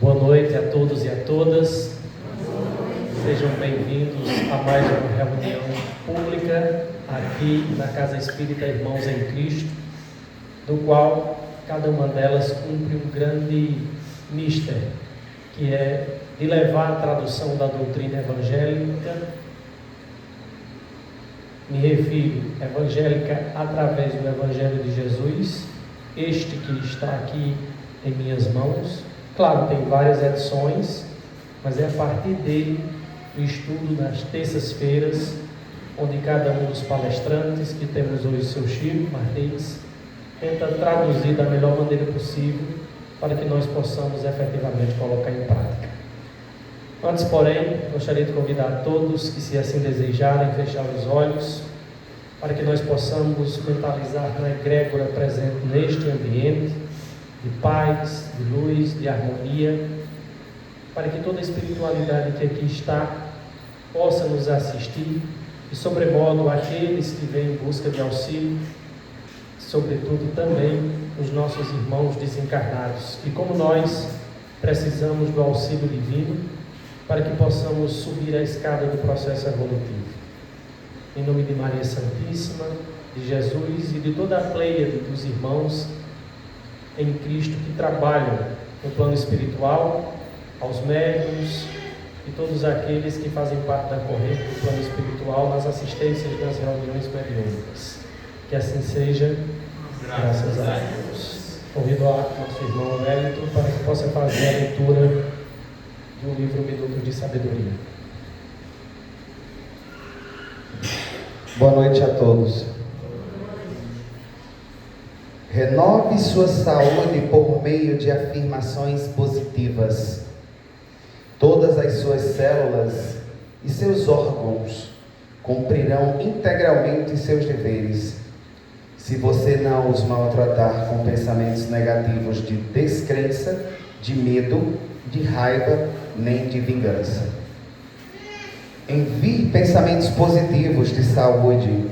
Boa noite a todos e a todas. Sejam bem-vindos a mais uma reunião pública aqui na Casa Espírita Irmãos em Cristo, do qual cada uma delas cumpre um grande mistério, que é de levar a tradução da doutrina evangélica. Me refiro evangélica através do Evangelho de Jesus, este que está aqui em minhas mãos. Claro, tem várias edições, mas é a partir dele o estudo das terças-feiras, onde cada um dos palestrantes, que temos hoje o seu Chico Martins, tenta traduzir da melhor maneira possível para que nós possamos efetivamente colocar em prática. Antes, porém, gostaria de convidar todos que, se assim desejarem, fechar os olhos, para que nós possamos mentalizar na egrégora presente neste ambiente, de paz, de luz, de harmonia, para que toda a espiritualidade que aqui está possa nos assistir e, sobremodo, aqueles que vêm em busca de auxílio, sobretudo também os nossos irmãos desencarnados, que, como nós, precisamos do auxílio divino para que possamos subir a escada do processo evolutivo. Em nome de Maria Santíssima, de Jesus e de toda a pleiade dos irmãos em Cristo que trabalham no plano espiritual, aos médiuns e todos aqueles que fazem parte da corrente do plano espiritual nas assistências das reuniões mediúnicas. Que assim seja, graças a Deus. Convido a nosso irmão Wellington para que possa fazer a leitura de um livro Minuto de Sabedoria. Boa noite a todos. Renove sua saúde por meio de afirmações positivas. Todas as suas células e seus órgãos cumprirão integralmente seus deveres, se você não os maltratar com pensamentos negativos de descrença, de medo, de raiva, nem de vingança. Envie pensamentos positivos de saúde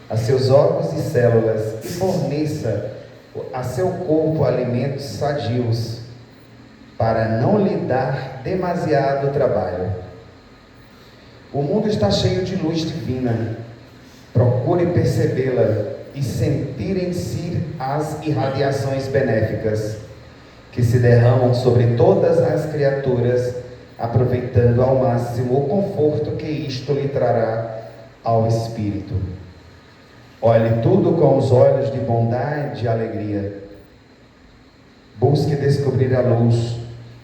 a seus órgãos e células e forneça a seu corpo alimentos sadios, para não lhe dar demasiado trabalho. O mundo está cheio de luz divina. Procure percebê-la e sentir em si as irradiações benéficas que se derramam sobre todas as criaturas, aproveitando ao máximo o conforto que isto lhe trará ao espírito. Olhe tudo com os olhos de bondade e alegria. Busque descobrir a luz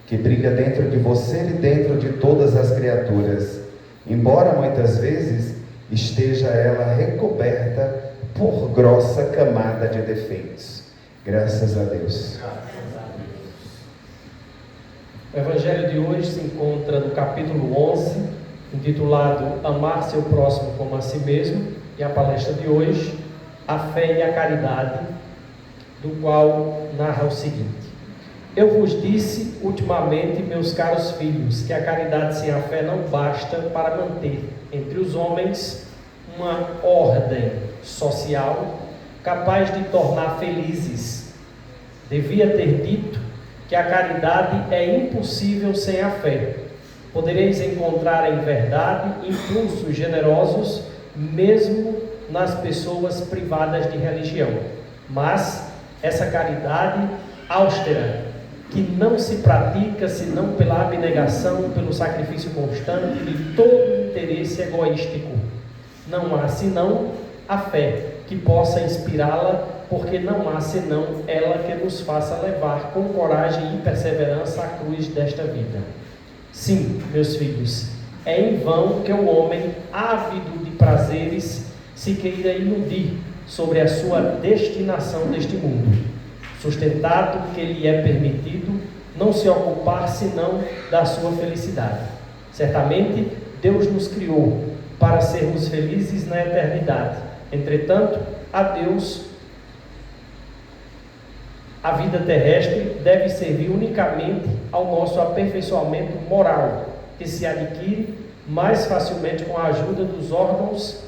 que brilha dentro de você e dentro de todas as criaturas, embora muitas vezes esteja ela recoberta por grossa camada de defeitos. Graças a Deus. O Evangelho de hoje se encontra no capítulo 11, intitulado Amar seu próximo como a si mesmo, e a palestra de hoje, A Fé e a Caridade, do qual narra o seguinte: Eu vos disse ultimamente, meus caros filhos, que a caridade sem a fé não basta para manter entre os homens uma ordem social capaz de tornar felizes. Devia ter dito que a caridade é impossível sem a fé. Podereis encontrar em verdade impulsos generosos mesmo nas pessoas privadas de religião, mas essa caridade austera, que não se pratica senão pela abnegação, pelo sacrifício constante de todo interesse egoístico. Não há senão a fé que possa inspirá-la, porque não há senão ela que nos faça levar com coragem e perseverança a cruz desta vida. Sim, meus filhos, é em vão que o homem, ávido de prazeres, se queira iludir sobre a sua destinação deste mundo, sustentado que lhe é permitido não se ocupar senão da sua felicidade. Certamente, Deus nos criou para sermos felizes na eternidade. Entretanto, a Deus, a vida terrestre deve servir unicamente ao nosso aperfeiçoamento moral, que se adquire mais facilmente com a ajuda dos órgãos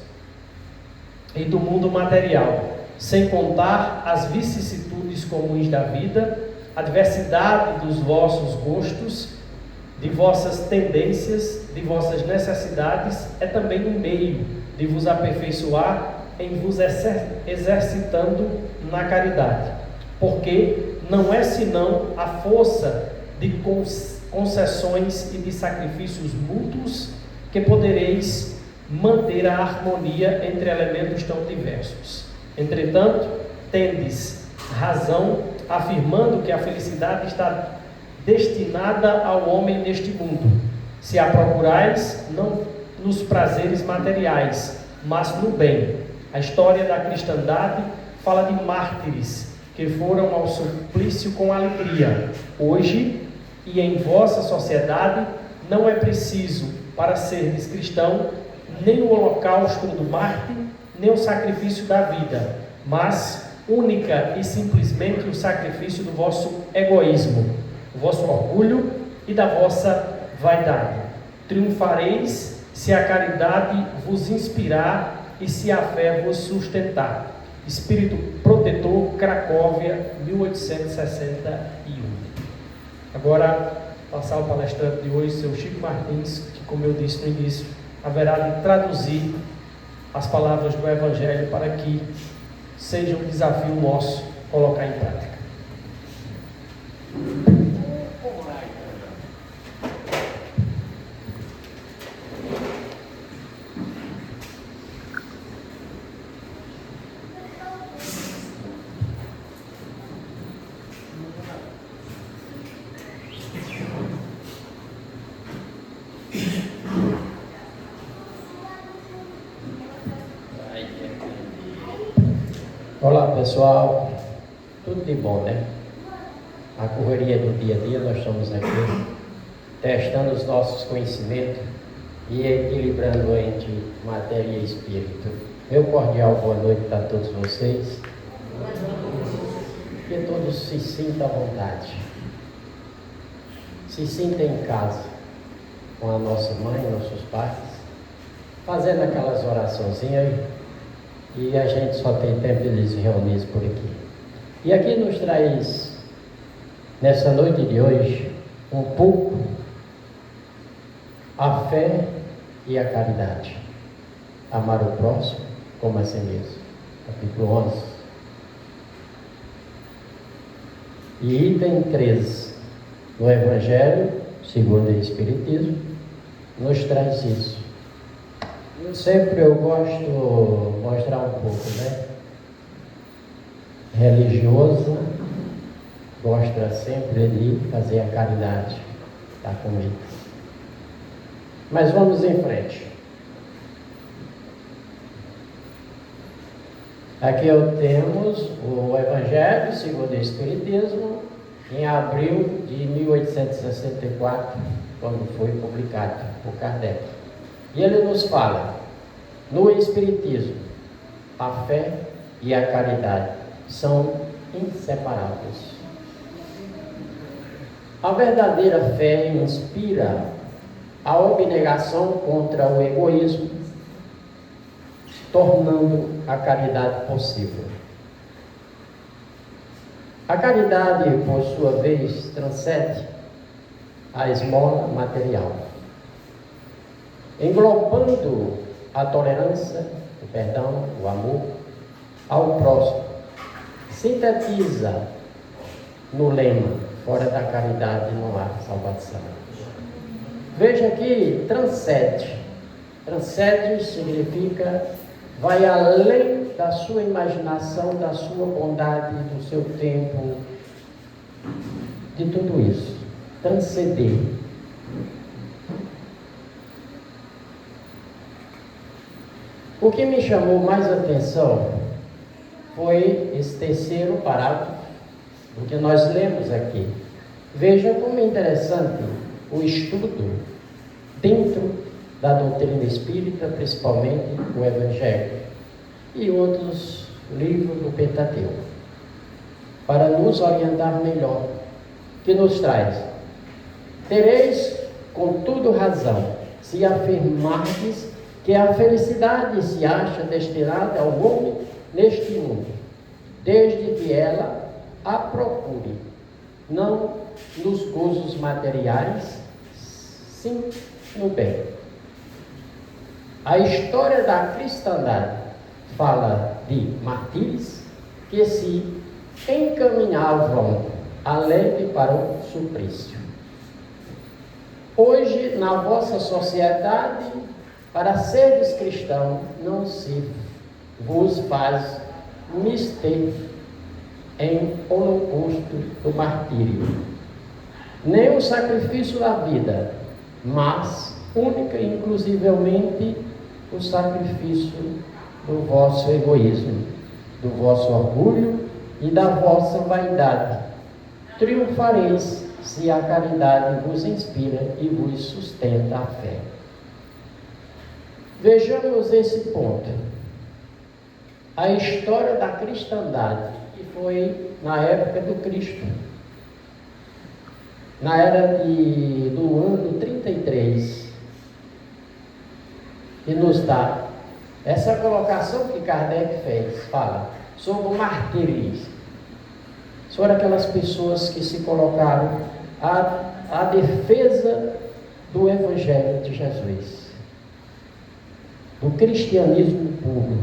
e do mundo material, sem contar as vicissitudes comuns da vida, a diversidade dos vossos gostos, de vossas tendências, de vossas necessidades, é também um meio de vos aperfeiçoar em vos exercitando na caridade, porque não é senão a força de concessões e de sacrifícios mútuos que podereis manter a harmonia entre elementos tão diversos. Entretanto, tendes razão afirmando que a felicidade está destinada ao homem neste mundo, se a procurais não nos prazeres materiais, mas no bem. A história da cristandade fala de mártires que foram ao suplício com alegria. Hoje, e em vossa sociedade, não é preciso, para seres cristão, nem o holocausto do mártir, nem o sacrifício da vida, mas única e simplesmente o sacrifício do vosso egoísmo, do vosso orgulho e da vossa vaidade. Triunfareis se a caridade vos inspirar e se a fé vos sustentar. Espírito Protetor, Cracóvia, 1861. Agora, passar ao palestrante de hoje, seu Chico Martins, que, como eu disse no início, haverá de traduzir as palavras do Evangelho para que seja um desafio nosso colocar em prática. Olá pessoal, tudo de bom, né? A correria do dia a dia, nós estamos aqui testando os nossos conhecimentos e equilibrando entre matéria e espírito. Meu cordial boa noite para todos vocês. Que todos se sintam à vontade, se sintam em casa com a nossa mãe, nossos pais, fazendo aquelas oraçõezinhas. E a gente só tem tempo de se reunir por aqui. E aqui nos traz, nessa noite de hoje, um pouco a fé e a caridade. Amar o próximo como a si mesmo. Capítulo 11. E item 13, no Evangelho, segundo o Espiritismo, nos traz isso. Sempre eu gosto de mostrar um pouco, né? Religioso gosta sempre de fazer a caridade, está comigo. Mas vamos em frente. Aqui temos o Evangelho segundo o Espiritismo, em abril de 1864, quando foi publicado por Kardec. E ele nos fala, no Espiritismo, a fé e a caridade são inseparáveis. A verdadeira fé inspira a abnegação contra o egoísmo, tornando a caridade possível. A caridade, por sua vez, transcende a esmola material, englobando a tolerância, o perdão, o amor ao próximo. Sintetiza no lema: fora da caridade não há salvação. Veja que transcende. Transcende significa vai além da sua imaginação, da sua bondade, do seu tempo, de tudo isso. Transcender. O que me chamou mais atenção foi esse terceiro parágrafo do que nós lemos aqui. Veja como é interessante o estudo dentro da doutrina espírita, principalmente o Evangelho e outros livros do Pentateuco, para nos orientar melhor, que nos traz: tereis contudo razão, se afirmardes que a felicidade se acha destinada ao homem neste mundo, desde que ela a procure não nos gozos materiais, sim no bem. A história da cristandade fala de mártires que se encaminhavam alegre para o suplício. Hoje, na vossa sociedade, para seres cristão, não se vos faz mister em holocausto do martírio, nem o sacrifício da vida, mas única e inclusivelmente o sacrifício do vosso egoísmo, do vosso orgulho e da vossa vaidade. Triunfareis se a caridade vos inspira e vos sustenta a fé. Vejamos esse ponto. A história da cristandade, que foi na época do Cristo, na era do ano 33, e nos dá essa colocação que Kardec fez, fala sobre o martírio, sobre aquelas pessoas que se colocaram à defesa do Evangelho de Jesus, do cristianismo puro,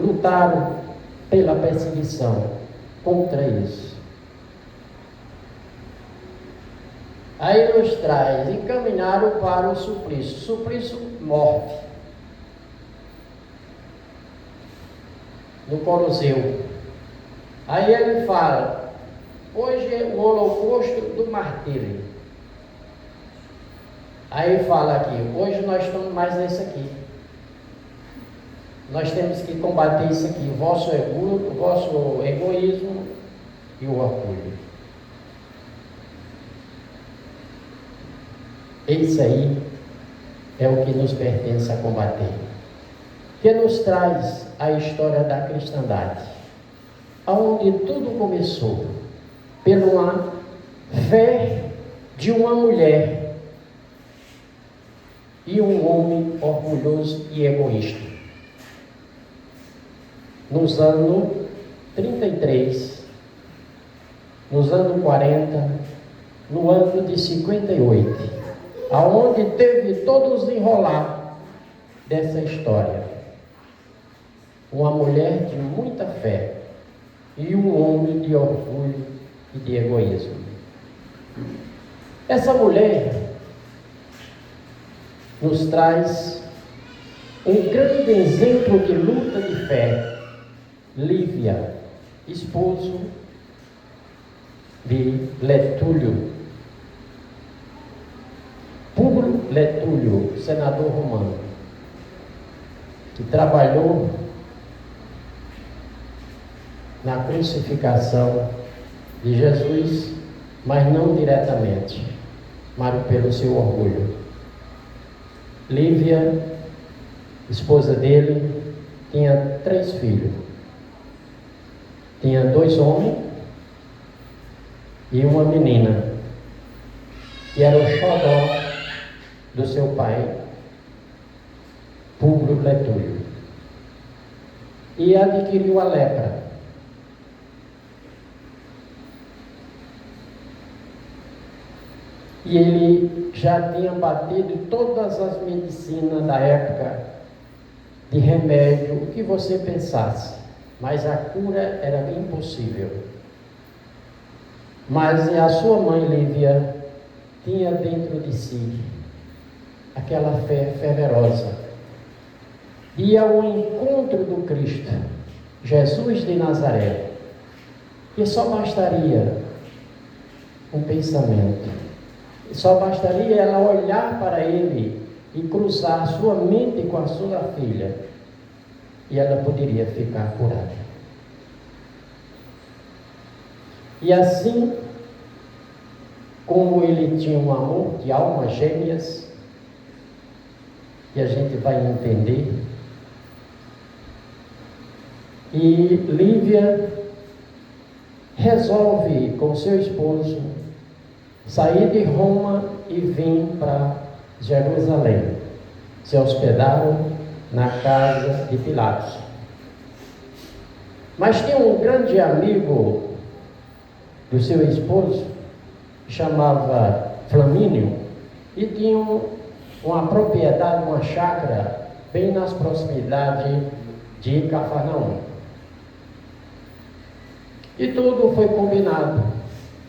lutaram pela perseguição contra isso. Aí nos traz, encaminharam para o suplício, morte, no Coliseu. Aí ele fala, hoje é o holocausto do martírio. Aí fala aqui, hoje nós estamos mais nesse aqui. Nós temos que combater isso aqui, o vosso egoísmo e o orgulho. Isso aí é o que nos pertence a combater. Que nos traz a história da cristandade, onde tudo começou pela fé de uma mulher e um homem orgulhoso e egoísta. Nos anos 33, nos anos 40, no ano de 58, aonde teve todo o desenrolar dessa história. Uma mulher de muita fé e um homem de orgulho e de egoísmo. Essa mulher nos traz um grande exemplo de luta de fé. Lívia, esposo de Letúlio, Públio Letúlio, senador romano, que trabalhou na crucificação de Jesus, mas não diretamente, mas pelo seu orgulho. Lívia, esposa dele, tinha 3 filhos. Tinha 2 homens e uma menina, que era o xodó do seu pai, Públio Letúlio. E adquiriu a lepra. E ele já tinha batido todas as medicinas da época de remédio, o que você pensasse, mas a cura era impossível. Mas a sua mãe Lívia tinha dentro de si aquela fé fervorosa. Ia ao encontro do Cristo, Jesus de Nazaré, e só bastaria um pensamento, só bastaria ela olhar para ele e cruzar sua mente com a sua filha, e ela poderia ficar curada. E assim, como ele tinha um amor de almas gêmeas, que a gente vai entender, e Lívia resolve com seu esposo sair de Roma e vir para Jerusalém. Se hospedaram na casa de Pilatos. Mas tinha um grande amigo do seu esposo, chamava Flamínio, e tinha uma propriedade, uma chácara, bem nas proximidades de Cafarnaum. E tudo foi combinado,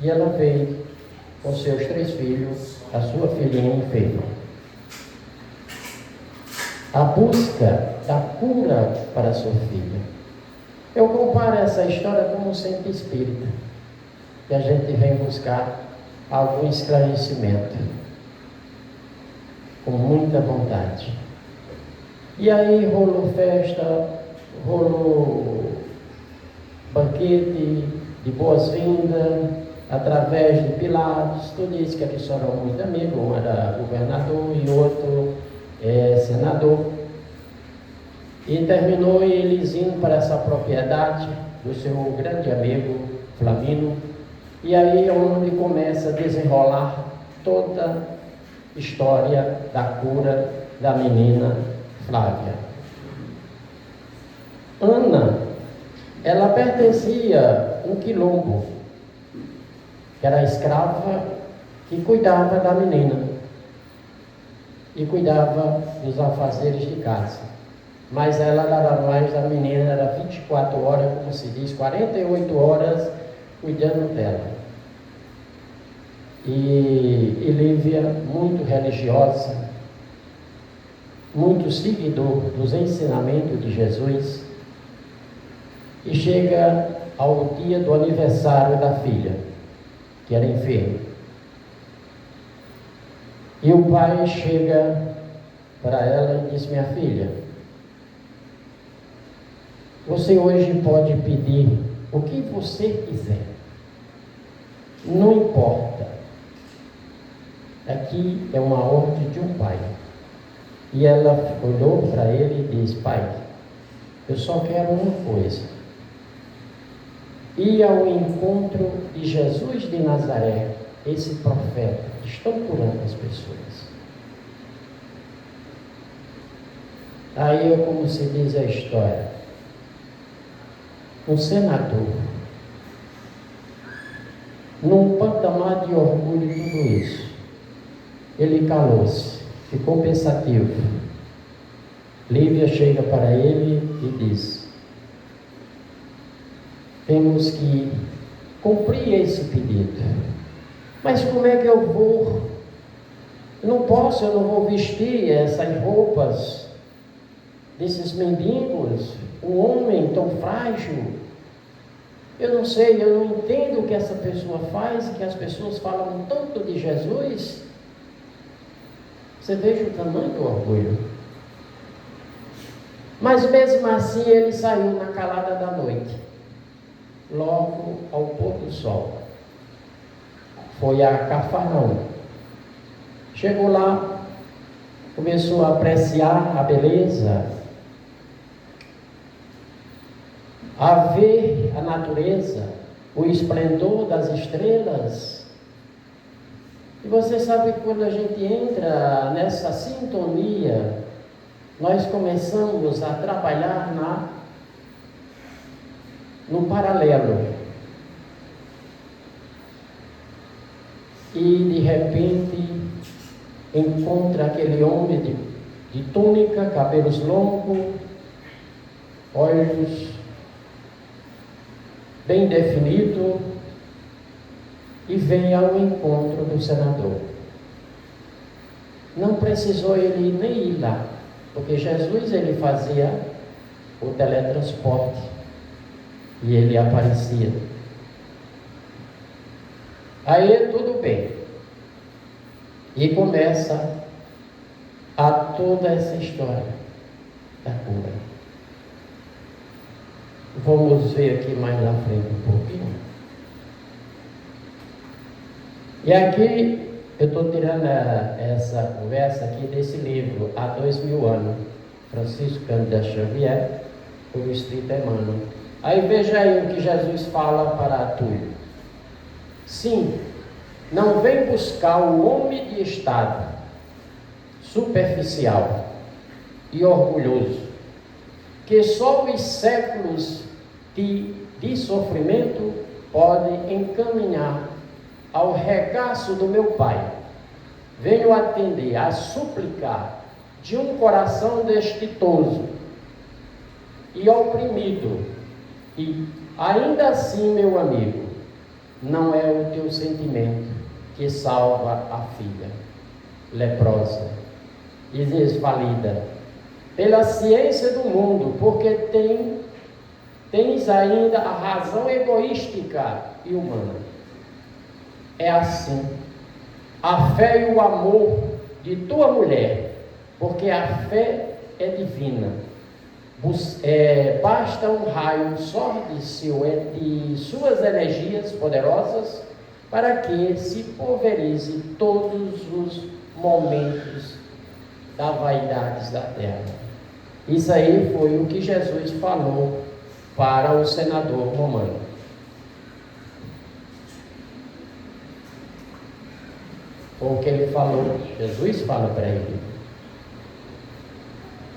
e ela veio com seus 3 filhos, a sua filhinha enferma. A busca da cura para sua filha. Eu comparo essa história como um centro espírita, que a gente vem buscar algum esclarecimento, com muita vontade. E aí rolou festa, rolou banquete de boas-vindas, através de Pilatos. Tudo isso que eles foram muito amigos, um era governador e outro senador. E terminou eles indo para essa propriedade do seu grande amigo Flamínio. E aí é onde começa a desenrolar toda a história da cura da menina Flávia. Ana, ela pertencia a um quilombo, que era a escrava que cuidava da menina e cuidava dos afazeres de casa. Mas ela era mais da menina, era 24 horas, como se diz, 48 horas cuidando dela. E Lívia, muito religiosa, muito seguidor dos ensinamentos de Jesus, e chega ao dia do aniversário da filha, que era enferma. E o pai chega para ela e diz: minha filha, você hoje pode pedir o que você quiser, não importa, aqui é uma ordem de um pai. E ela olhou para ele e disse: pai, eu só quero uma coisa, ir ao encontro de Jesus de Nazaré, esse profeta que estão curando as pessoas. Aí é como se diz a história, um senador, num patamar de orgulho e tudo isso, ele calou-se, ficou pensativo. Lívia chega para ele e diz: temos que cumprir esse pedido. Mas como é que eu vou? Eu não posso, eu não vou vestir essas roupas desses mendigos, um homem tão frágil. Eu não sei, eu não entendo o que essa pessoa faz, que as pessoas falam tanto de Jesus. Você veja o tamanho do orgulho. Mas mesmo assim ele saiu na calada da noite, logo ao pôr do sol. Foi a Cafarnaum. Chegou lá, começou a apreciar a beleza, a ver a natureza, o esplendor das estrelas. E você sabe que quando a gente entra nessa sintonia, nós começamos a trabalhar no paralelo. E de repente encontra aquele homem de túnica, cabelos longos, olhos bem definidos, e vem ao encontro do senador. Não precisou ele nem ir lá, porque Jesus ele fazia o teletransporte e ele aparecia. Aí tudo bem, e começa a toda essa história da cura. Vamos ver aqui mais na frente um pouquinho. E aqui eu estou tirando essa conversa aqui desse livro, Há 2000 anos, Francisco Cândido Xavier, o Espírito Emmanuel. Aí veja aí o que Jesus fala para Túlio. Sim, não vem buscar o homem de estado superficial e orgulhoso, que só os séculos de sofrimento pode encaminhar ao regaço do meu Pai. Venho atender, a suplicar de um coração desditoso e oprimido. E ainda assim, meu amigo, não é o teu sentimento que salva a filha leprosa e desvalida pela ciência do mundo, porque tens ainda a razão egoística e humana. É assim, a fé e o amor de tua mulher, porque a fé é divina. Basta um raio sórdício de suas energias poderosas para que se pulverize todos os momentos da vaidade da terra. Isso aí foi o que Jesus falou para o senador romano. Foi o que ele falou, Jesus fala para ele.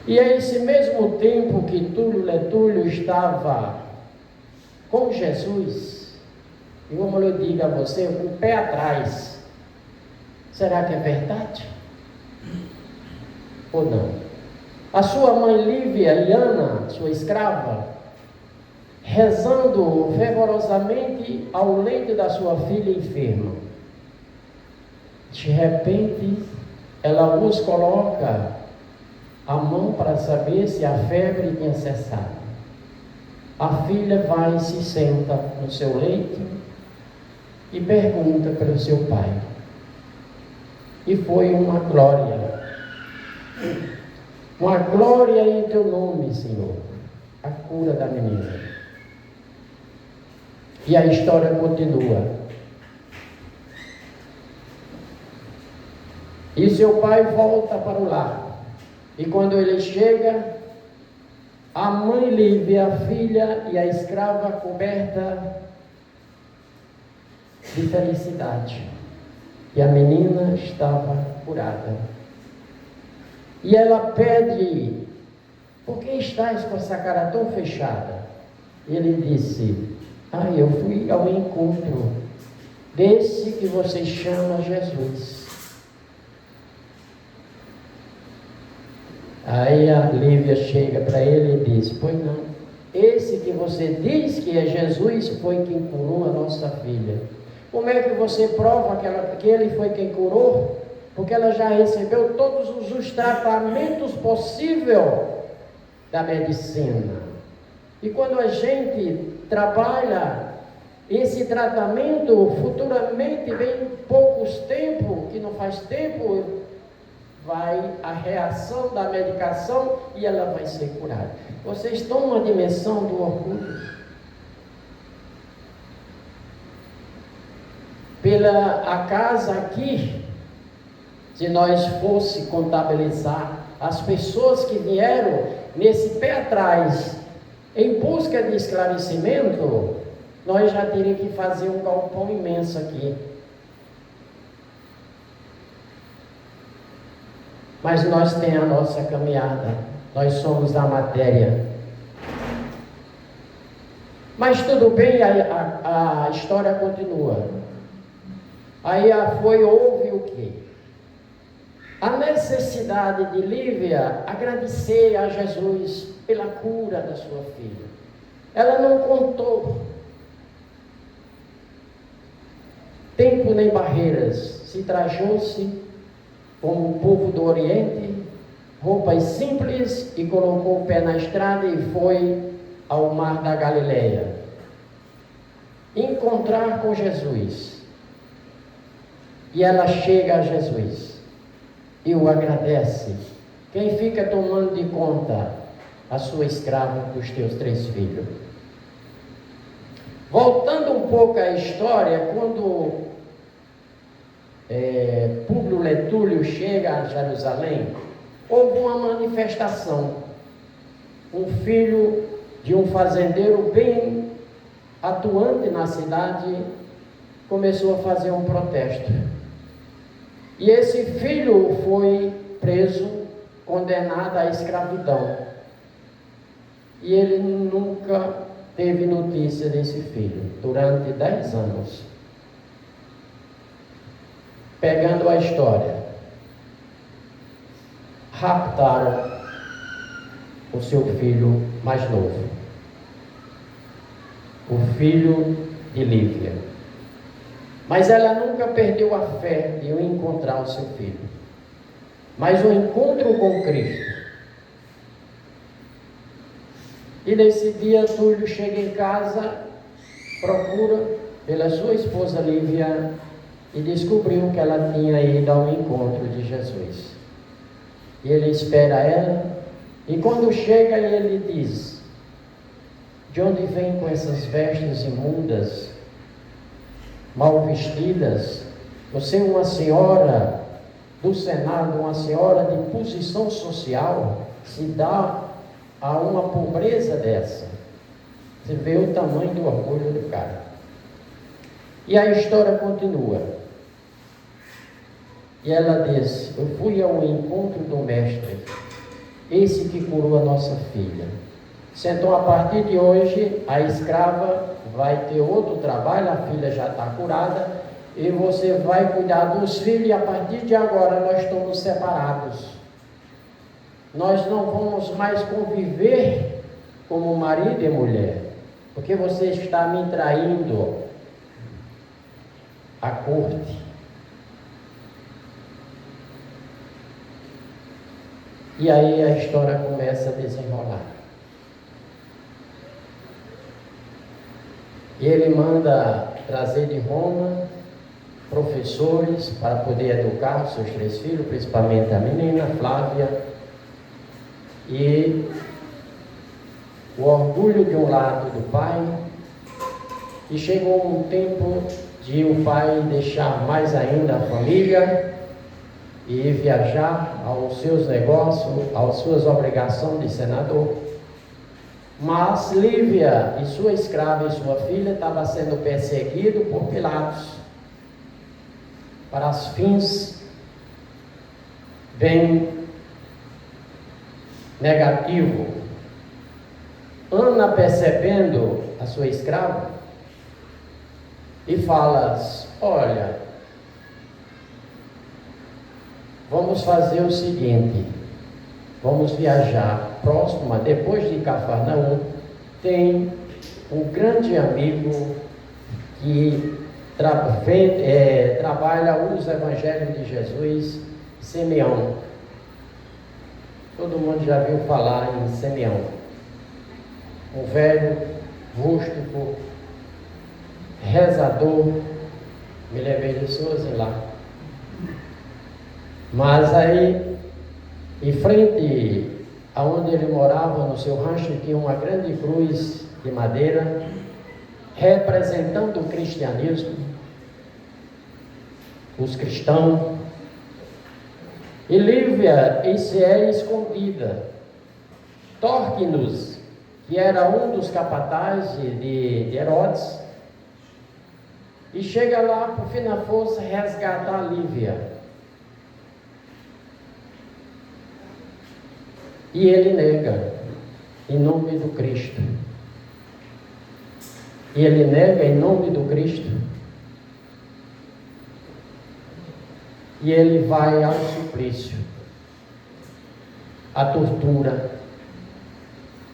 E é esse mesmo tempo que Túlio Letúlio estava com Jesus, e como eu digo a você, com o pé atrás, será que é verdade? Ou não? A sua mãe Lívia e Ana, sua escrava, rezando fervorosamente ao leito da sua filha enferma. De repente, ela os coloca a mão para saber se a febre tinha cessado. A filha vai e se senta no seu leito e pergunta pelo seu pai. E foi uma glória em teu nome, Senhor, a cura da menina. E a história continua. E seu pai volta para o lar. E quando ele chega, a mãe Lívia, a filha e a escrava coberta de felicidade. E a menina estava curada. E ela pede: por que estás com essa cara tão fechada? Ele disse: eu fui ao encontro desse que vocês chamam Jesus. Aí a Lívia chega para ele e diz: pois não, esse que você diz que é Jesus foi quem curou a nossa filha. Como é que você prova que ele foi quem curou? Porque ela já recebeu todos os tratamentos possíveis da medicina. E quando a gente trabalha esse tratamento, futuramente vem poucos tempos, que não faz tempo, vai a reação da medicação e ela vai ser curada. Vocês estão numa dimensão do orgulho. Pela a casa aqui, se nós fosse contabilizar as pessoas que vieram nesse pé atrás em busca de esclarecimento, nós já teríamos que fazer um galpão imenso aqui. Mas nós temos a nossa caminhada, nós somos da matéria. Mas tudo bem, a história continua. Aí houve o quê? A necessidade de Lívia agradecer a Jesus pela cura da sua filha. Ela não contou tempo nem barreiras, se trajou-se como o povo do Oriente, roupas simples, e colocou o pé na estrada e foi ao mar da Galileia encontrar com Jesus. E ela chega a Jesus e o agradece. Quem fica tomando de conta? A sua escrava dos teus 3 filhos. Voltando um pouco à história, quando Públio Letúlio chega a Jerusalém, houve uma manifestação. Um filho de um fazendeiro bem atuante na cidade começou a fazer um protesto. E esse filho foi preso, condenado à escravidão. E ele nunca teve notícia desse filho durante 10 anos. Pegando a história, raptaram o seu filho mais novo, o filho de Lívia. Mas ela nunca perdeu a fé de encontrar o seu filho. Mas o encontro com Cristo. E nesse dia, Túlio chega em casa, procura pela sua esposa Lívia e descobriu que ela tinha ido ao encontro de Jesus. E ele espera ela, e quando chega ele diz: de onde vem com essas vestes imundas, mal vestidas? Você é uma senhora do Senado, uma senhora de posição social, se dá a uma pobreza dessa. Você vê o tamanho do orgulho do cara. E a história continua. E ela diz: eu fui ao encontro do mestre, esse que curou a nossa filha. Então, a partir de hoje, a escrava vai ter outro trabalho, a filha já está curada, e você vai cuidar dos filhos, e a partir de agora nós estamos separados. Nós não vamos mais conviver como marido e mulher, porque você está me traindo à corte. E aí a história começa a desenrolar. Ele manda trazer de Roma professores para poder educar os seus 3 filhos, principalmente a menina, Flávia. E o orgulho de um lado do pai. E chegou um tempo de o pai deixar mais ainda a família e viajar aos seus negócios, às suas obrigações de senador. Mas Lívia e sua escrava e sua filha estavam sendo perseguidos por Pilatos para os fins bem negativos. Ana, percebendo a sua escrava, e fala: olha, vamos fazer o seguinte, vamos viajar próximo, depois de Cafarnaum, tem um grande amigo que trabalha os evangelhos de Jesus, Simeão. Todo mundo já viu falar em Simeão, um velho, rústico, rezador. Me levei de Souza lá. Mas aí, em frente aonde ele morava, no seu rancho, tinha uma grande cruz de madeira, representando o cristianismo, os cristãos. E Lívia se é escondida. Tórquenos, que era um dos capatazes de Herodes, e chega lá por fim da força resgatar Lívia. E ele nega em nome do Cristo. E ele nega em nome do Cristo. E ele vai ao suplício, à tortura,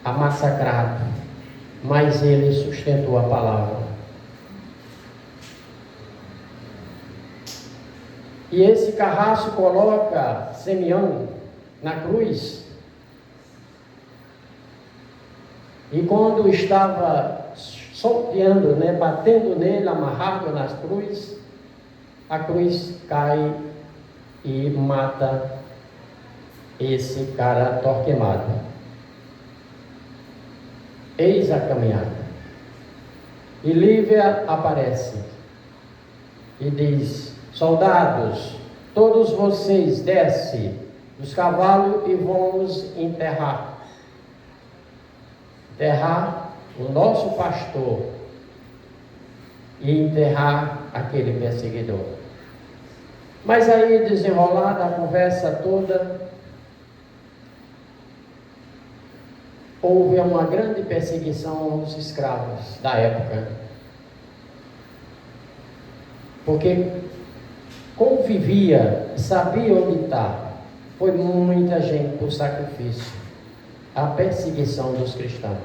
a massacrado. Mas ele sustentou a palavra. E esse carrasco coloca Simeão na cruz. E quando estava solteando, batendo nele, amarrado nas cruzes, a cruz cai e mata esse cara torquemado. Eis a caminhada. E Lívia aparece e diz: soldados, todos vocês descem dos cavalos e vamos enterrar o nosso pastor e enterrar aquele perseguidor. Mas aí, desenrolada a conversa toda, houve uma grande perseguição aos escravos da época, porque convivia, sabia onde estava. Foi muita gente por sacrifício. A perseguição dos cristãos.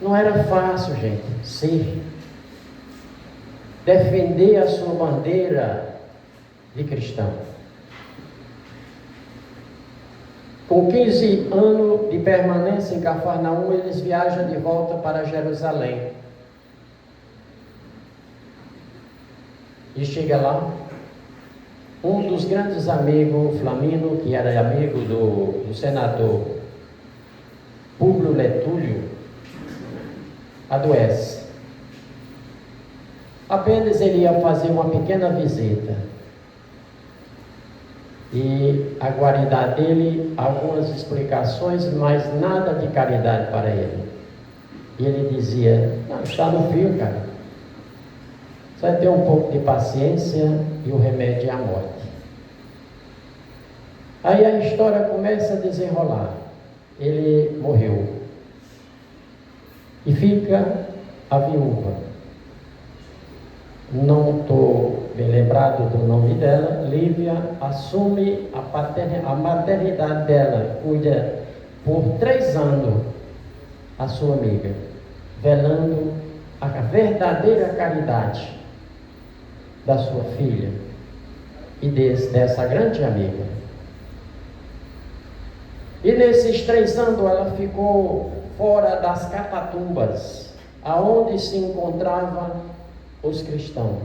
Não era fácil, gente, defender a sua bandeira de cristão. Com 15 anos de permanência em Cafarnaum, eles viajam de volta para Jerusalém. E chega lá, um dos grandes amigos, Flamino, que era amigo do senador Públio Letúlio, adoece. Apenas ele ia fazer uma pequena visita. E a guaridade dele, algumas explicações, mas nada de caridade para ele. E ele dizia: não, está no fio, cara. Você vai ter um pouco de paciência e o remédio é a morte. Aí a história começa a desenrolar. Ele morreu. E fica a viúva. Não estou bem lembrado do nome dela. Lívia assume a maternidade dela, cuida por 3 anos a sua amiga, velando a verdadeira caridade da sua filha e dessa grande amiga. E nesses 3 anos ela ficou fora das catatumbas, aonde se encontravam os cristãos.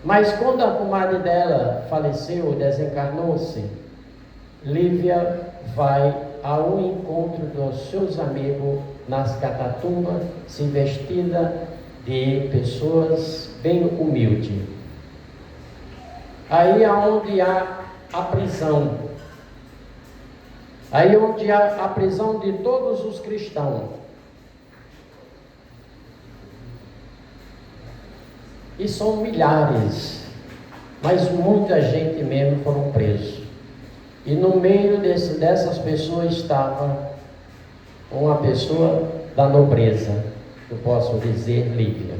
Mas quando a comadre dela faleceu, desencarnou-se, Lívia vai ao encontro dos seus amigos nas catatumbas, se vestida de pessoas bem humildes. Aí é onde há a prisão. Aí é onde há a prisão de todos os cristãos. E são milhares, mas muita gente mesmo foram presos. E no meio dessas pessoas estava uma pessoa da nobreza, eu posso dizer Lívia.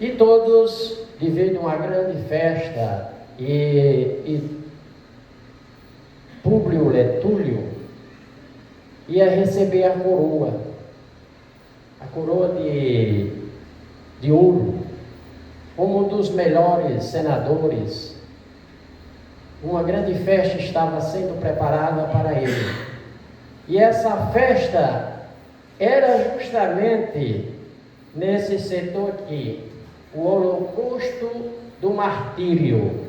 E todos, devido a uma grande festa, e Públio Letúlio ia receber a coroa de ouro, como um dos melhores senadores. Uma grande festa estava sendo preparada para ele. E essa festa era justamente nesse setor aqui, o holocausto do martírio.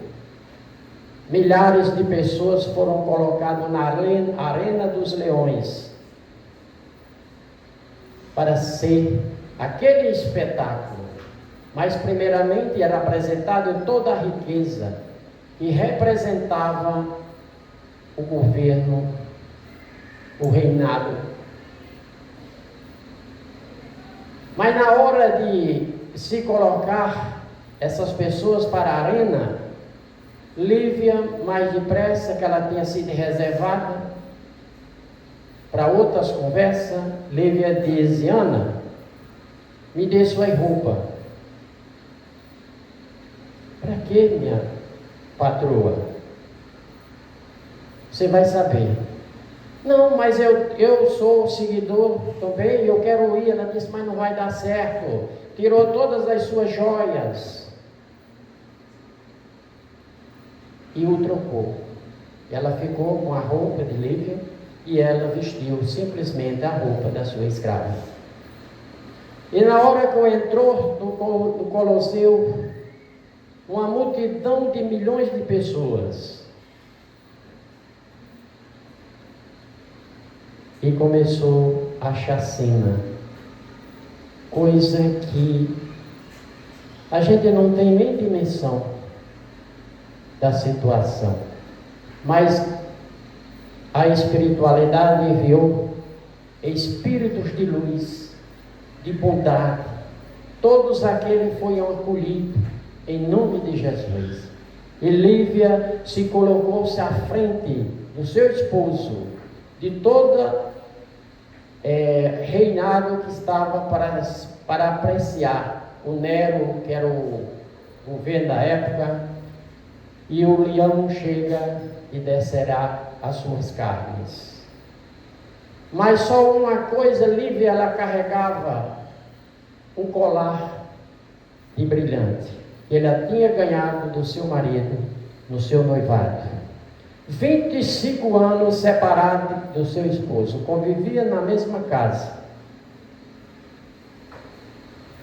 Milhares de pessoas foram colocadas na arena dos leões para ser aquele espetáculo. Mas primeiramente era apresentado toda a riqueza que representava o governo, o reinado. Mas na hora de se colocar essas pessoas para a arena, Lívia, mais depressa, que ela tinha sido reservada para outras conversas, Lívia diz: Ana, me dê sua roupa. Para quê, minha patroa? Você vai saber. Não, mas eu sou seguidor também, eu quero ir. Ela disse: mas não vai dar certo. Tirou todas as suas joias e o trocou. Ela ficou com a roupa de Lívia e ela vestiu simplesmente a roupa da sua escrava. E na hora que entrou no Colosseu, uma multidão de milhões de pessoas, e começou a chacina, coisa que a gente não tem nem dimensão da situação, mas a espiritualidade enviou espíritos de luz, de bondade. Todos aqueles foram acolhidos em nome de Jesus. E Lívia se colocou-se à frente do seu esposo, de todo reinado que estava para apreciar o Nero, que era o governo da época, e o leão chega e descerá as suas carnes. Mas só uma coisa, Lívia, ela carregava um colar de brilhante, que ela tinha ganhado do seu marido no seu noivado. 25 anos separado do seu esposo, convivia na mesma casa.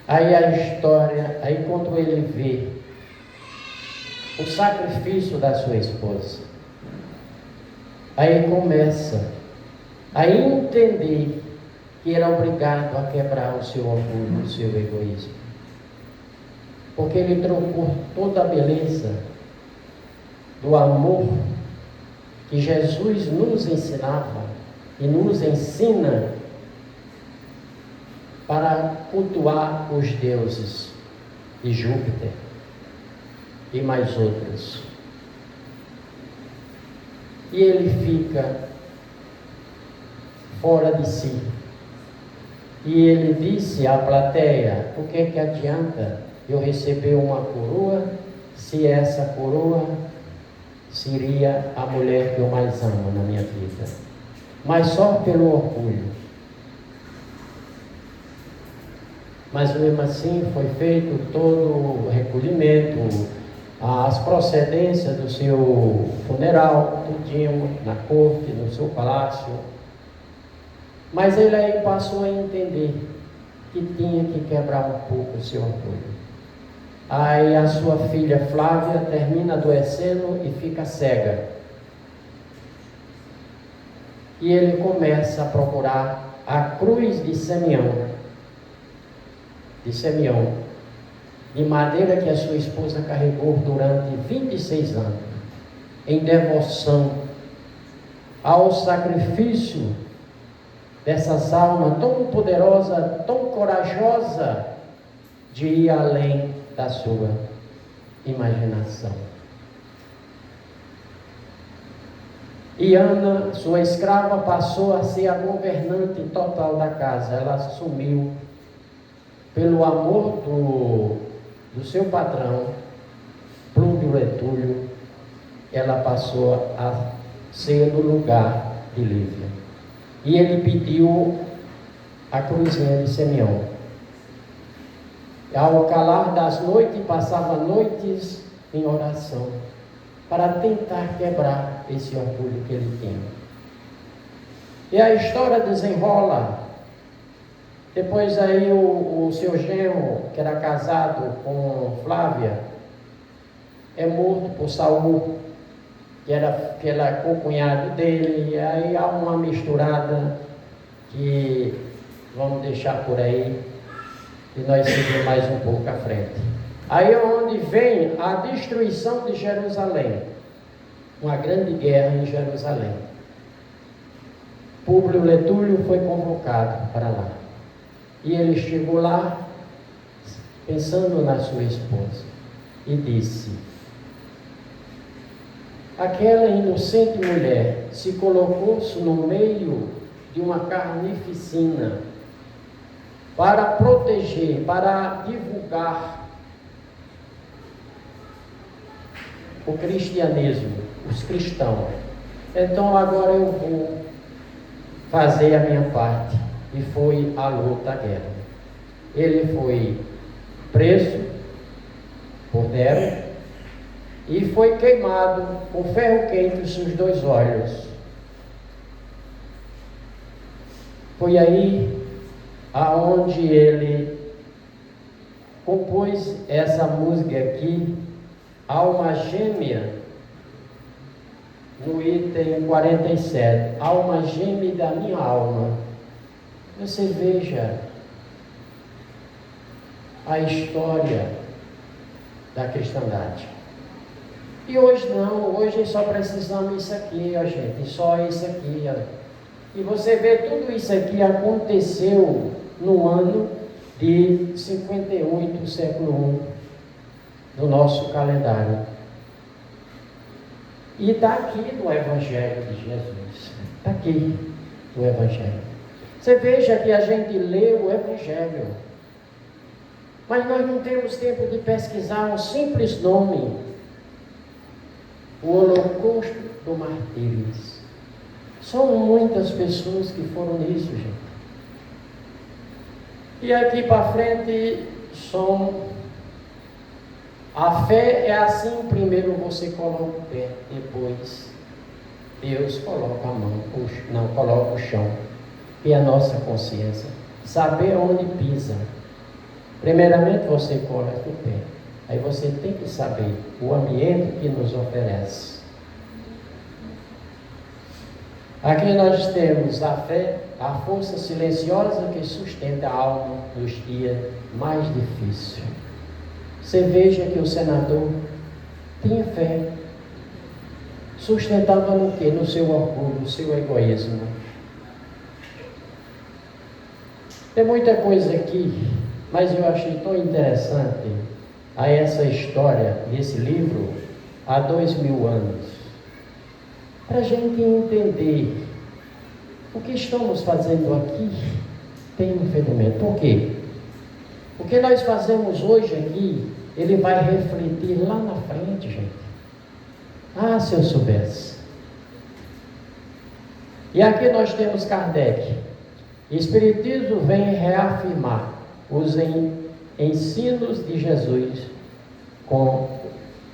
Aí a história, aí quando ele vê o sacrifício da sua esposa, aí começa a entender que era obrigado a quebrar o seu orgulho, o seu egoísmo. Porque ele trocou toda a beleza do amor que Jesus nos ensinava e nos ensina para cultuar os deuses de Júpiter e mais outros. E ele fica fora de si. E ele disse à plateia: o que é que adianta eu receber uma coroa, se essa coroa seria a mulher que eu mais amo na minha vida? Mas só pelo orgulho. Mas mesmo assim foi feito todo o recolhimento, as procedências do seu funeral, tudinho, na corte, no seu palácio. Mas ele aí passou a entender que tinha que quebrar um pouco o seu orgulho. Aí a sua filha Flávia termina adoecendo e fica cega. E ele começa a procurar a cruz de Simeão, de madeira que a sua esposa carregou durante 26 anos, em devoção ao sacrifício dessas almas tão poderosa, tão corajosa, de ir além da sua imaginação. E Ana, sua escrava, passou a ser a governante total da casa. Ela assumiu, pelo amor do seu patrão, Plúmbio Letúlio, ela passou a ser no lugar de Lívia. E ele pediu a cruzinha de Simeão. Ao calar das noites, passava noites em oração, para tentar quebrar esse orgulho que ele tinha. E a história desenrola. Depois aí o seu genro, que era casado com Flávia, é morto por Saul, que era co-cunhado dele. E aí há uma misturada que vamos deixar por aí, e nós seguimos mais um pouco à frente. Aí é onde vem a destruição de Jerusalém, uma grande guerra em Jerusalém. Públio Letúlio foi convocado para lá, e ele chegou lá pensando na sua esposa e disse: aquela inocente mulher se colocou-se no meio de uma carnificina para proteger, para divulgar o cristianismo, os cristãos. Então agora eu vou fazer a minha parte. E foi a luta, a guerra. Ele foi preso por Nero e foi queimado com ferro quente os seus 2 olhos. Foi aí aonde ele compôs essa música aqui, Alma Gêmea, no item 47, alma gêmea da minha alma. Você veja a história da cristandade. E hoje não, hoje só precisamos isso aqui, ó gente, só isso aqui, ó. E você vê tudo isso aqui aconteceu no ano de 58, século I do nosso calendário. E daqui do Evangelho de Jesus, daqui do Evangelho. Você veja que a gente lê o Evangelho, mas nós não temos tempo de pesquisar um simples nome, o Holocausto do Martírios. São muitas pessoas que foram nisso, gente. E aqui para frente, a fé é assim: primeiro você coloca o pé, depois Deus coloca a mão, coloca o chão, e a nossa consciência, saber onde pisa. Primeiramente você coloca o pé, aí você tem que saber o ambiente que nos oferece. Aqui nós temos a fé, a força silenciosa que sustenta a alma nos dias mais difíceis. Você veja que o senador tinha fé, sustentava no quê? No seu orgulho, no seu egoísmo. Tem muita coisa aqui, mas eu achei tão interessante a essa história desse livro há 2000 anos, para a gente entender o que estamos fazendo aqui. Tem um fenômeno. Por quê? O que nós fazemos hoje aqui, ele vai refletir lá na frente, gente. Ah, se eu soubesse. E aqui nós temos Kardec. Espiritismo vem reafirmar os ensinos de Jesus com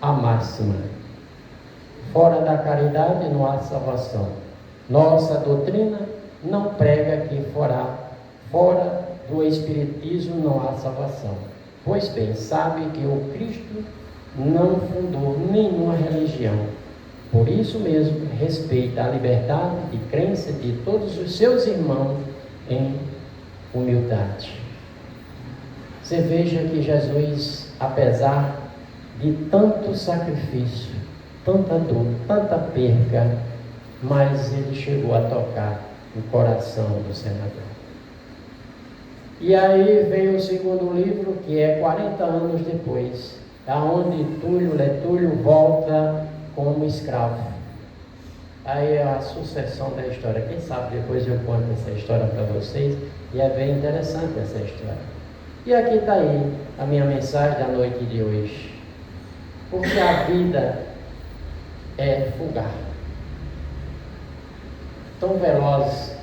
a máxima: fora da caridade não há salvação. Nossa doutrina não prega que fora do Espiritismo não há salvação. Pois bem, sabe que o Cristo não fundou nenhuma religião. Por isso mesmo, respeita a liberdade de crença de todos os seus irmãos em humildade. Você veja que Jesus, apesar de tanto sacrifício, tanta dor, tanta perca, mas ele chegou a tocar o coração do senador. E aí vem o segundo livro, que é 40 anos depois, aonde Letúlio volta como escravo. Aí é a sucessão da história. Quem sabe depois eu conto essa história para vocês, e é bem interessante essa história. E aqui está aí a minha mensagem da noite de hoje. Porque a vida é fugaz, tão veloz,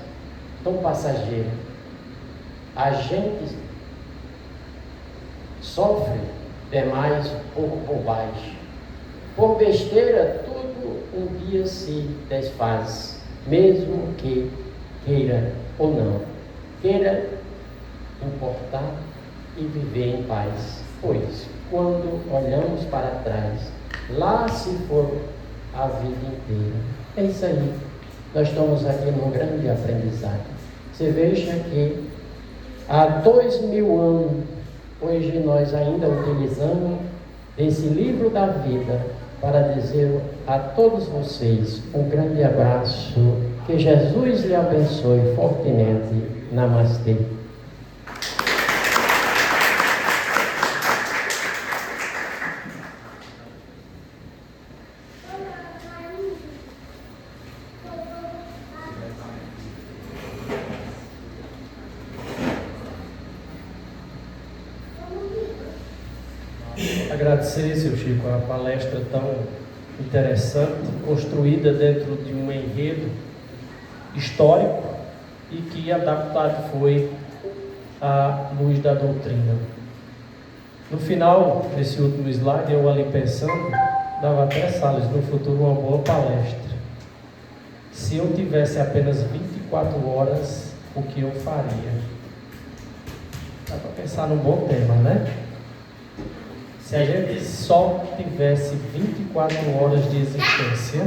tão passageira. A gente sofre demais por bobagem, por besteira. Tudo um dia se desfaz, mesmo que queira ou não, queira importar e viver em paz. Pois quando olhamos para trás, lá se for a vida inteira. É isso aí. Nós estamos aqui num grande aprendizado. Você veja que há 2000 anos, hoje nós ainda utilizamos esse livro da vida para dizer a todos vocês um grande abraço, que Jesus lhe abençoe fortemente. Namastê. Agradecer, seu Chico, a palestra tão interessante, construída dentro de um enredo histórico e que adaptado foi à luz da doutrina. No final desse último slide, eu ali pensando, dava até, Salles, no futuro uma boa palestra. Se eu tivesse apenas 24 horas, o que eu faria? Dá para pensar num bom tema, né? Se a gente só tivesse 24 horas de existência,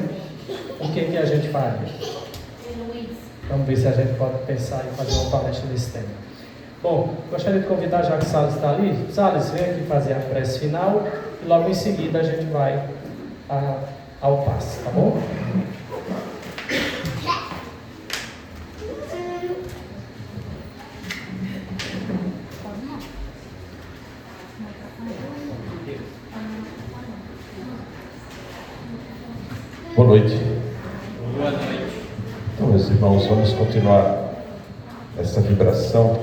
o que a gente faria? Vamos ver se a gente pode pensar em fazer uma palestra desse tema. Bom, gostaria de convidar, já que o Salles está ali, Salles, vem aqui fazer a prece final e logo em seguida a gente vai ao passe, tá bom? Boa noite. Boa noite. Então, meus irmãos, vamos continuar essa vibração.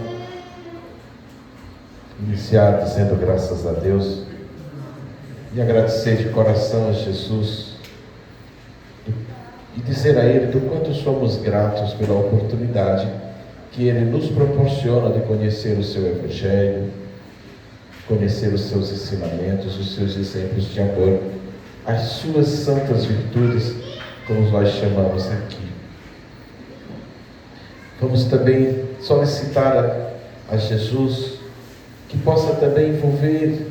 Iniciar dizendo graças a Deus e agradecer de coração a Jesus e dizer a Ele do quanto somos gratos pela oportunidade que Ele nos proporciona de conhecer o seu Evangelho, conhecer os seus ensinamentos, os seus exemplos de amor, as suas santas virtudes, como nós chamamos aqui. Vamos também solicitar a Jesus que possa também envolver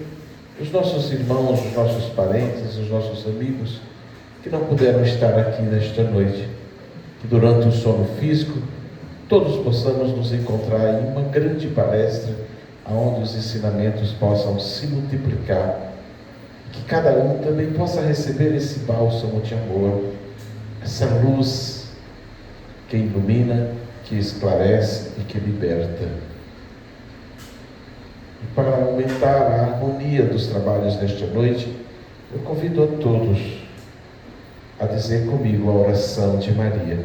os nossos irmãos, os nossos parentes, os nossos amigos que não puderam estar aqui nesta noite, que durante o sono físico todos possamos nos encontrar em uma grande palestra onde os ensinamentos possam se multiplicar, que cada um também possa receber esse bálsamo de amor, essa luz que ilumina, que esclarece e que liberta. E para aumentar a harmonia dos trabalhos desta noite, eu convido a todos a dizer comigo a oração de Maria.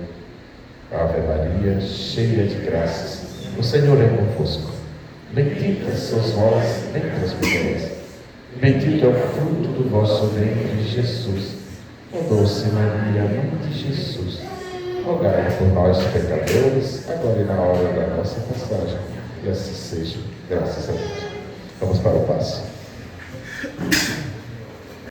Ave Maria, cheia de graças, o Senhor é convosco. Bendita sois vós entre as mulheres. Bendito é o fruto do vosso ventre, Jesus. Ó doce Maria, mãe de Jesus, rogai por nós, pecadores, agora e na hora da nossa passagem. E assim seja. Graças a Deus. Vamos para o passe.